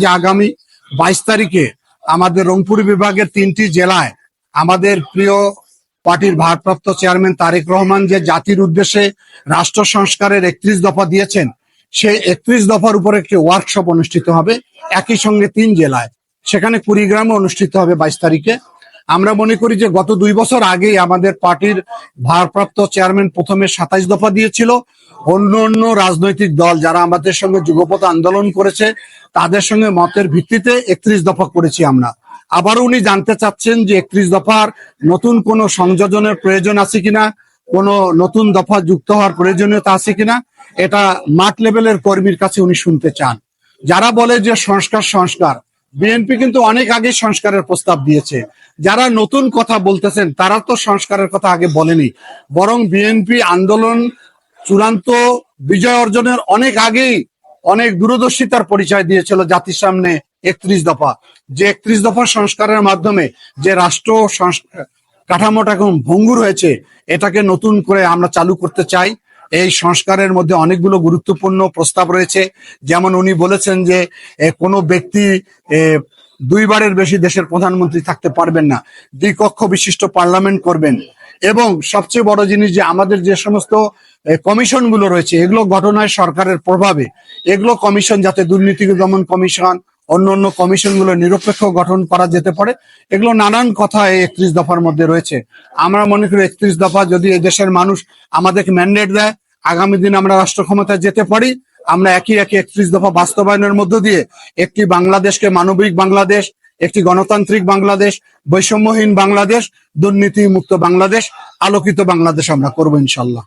যে আগামী 22 তারিখে আমাদের রংপুর বিভাগের 3টি জেলায় আমাদের প্রিয় পার্টির ভারপ্রাপ্ত চেয়ারম্যান তারেক রহমান যে জাতির উদ্দেশ্যে রাষ্ট্র সংস্কারের 31 দফা দিয়েছেন, সেই 31 দফার উপর একটি ওয়ার্কশপ অনুষ্ঠিত হবে একই সঙ্গে 3 জেলায়। সেখানে কুড়িগ্রামে অনুষ্ঠিত হবে 22 তারিখে। আমরা মনে করি যে গত 2 বছর আগেই আমাদের পার্টির ভারপ্রাপ্ত চেয়ারম্যান প্রথমে 27 দফা দিয়েছিল। অন্য অন্য রাজনৈতিক দল যারা আমাদের সঙ্গে যুগপৎ আন্দোলন করেছে তাদের সঙ্গে মতের ভিত্তিতে 31 দফা করেছি আমরা। আবারও উনি জানতে চাচ্ছেন যে 31 দফার নতুন কোনো সংযোজনের প্রয়োজন আছে কিনা, কোনো নতুন দফা যুক্ত হওয়ার প্রয়োজনীয়তা আছে কিনা, এটা মাঠ লেভেলের কর্মীর কাছে উনি শুনতে চান। যারা বলে যে সংস্কার সংস্কার, বিএনপি কিন্তু অনেক আগে সংস্কারের প্রস্তাব দিয়েছে। যারা নতুন কথা বলতেছেন তারা তো সংস্কারের কথা আগে বলেনি, বরং বিএনপি আন্দোলন চূড়ান্ত বিজয় অর্জনের অনেক আগেই অনেক দূরদর্শিতার পরিচয় দিয়েছিল জাতির সামনে 31 দফা। যে 31 দফা সংস্কারের মাধ্যমে যে রাষ্ট্র কাঠামোটা এখন ভঙ্গুর হয়েছে, এটাকে নতুন করে আমরা চালু করতে চাই। এই সংস্কারের মধ্যে অনেকগুলো গুরুত্বপূর্ণ প্রস্তাব রয়েছে। যেমন উনি বলেছেন যে কোনো ব্যক্তি 2 বারের বেশি দেশের প্রধানমন্ত্রী থাকতে পারবেন না, দ্বিকক্ষ বিশিষ্ট পার্লামেন্ট করবেন, এবং সবচেয়ে বড় জিনিস যে আমাদের যে সমস্ত কমিশন গুলো রয়েছে এগুলো গঠন হয় সরকারের প্রভাবে। এগুলো কমিশন যাতে দুর্নীতি দমন কমিশন, অন্য অন্য কমিশন গুলো নিরপেক্ষ গঠন করা যেতে পারে, এগুলো নানান কথা এই 31 দফার মধ্যে রয়েছে। আমরা মনে করি 31 দফা যদি এই দেশের মানুষ আমাদেরকে ম্যান্ডেট দেয়, আগামী দিন আমরা রাষ্ট্র ক্ষমতায় যেতে পারি, আমরা একই 31 দফা বাস্তবায়নের মধ্য দিয়ে একটি বাংলাদেশকে মানবিক বাংলাদেশ, একটি গণতান্ত্রিক বাংলাদেশ, বৈষম্যহীন বাংলাদেশ, দুর্নীতি মুক্ত বাংলাদেশ, আলোকিত বাংলাদেশ আমরা করবো ইনশাল্লাহ।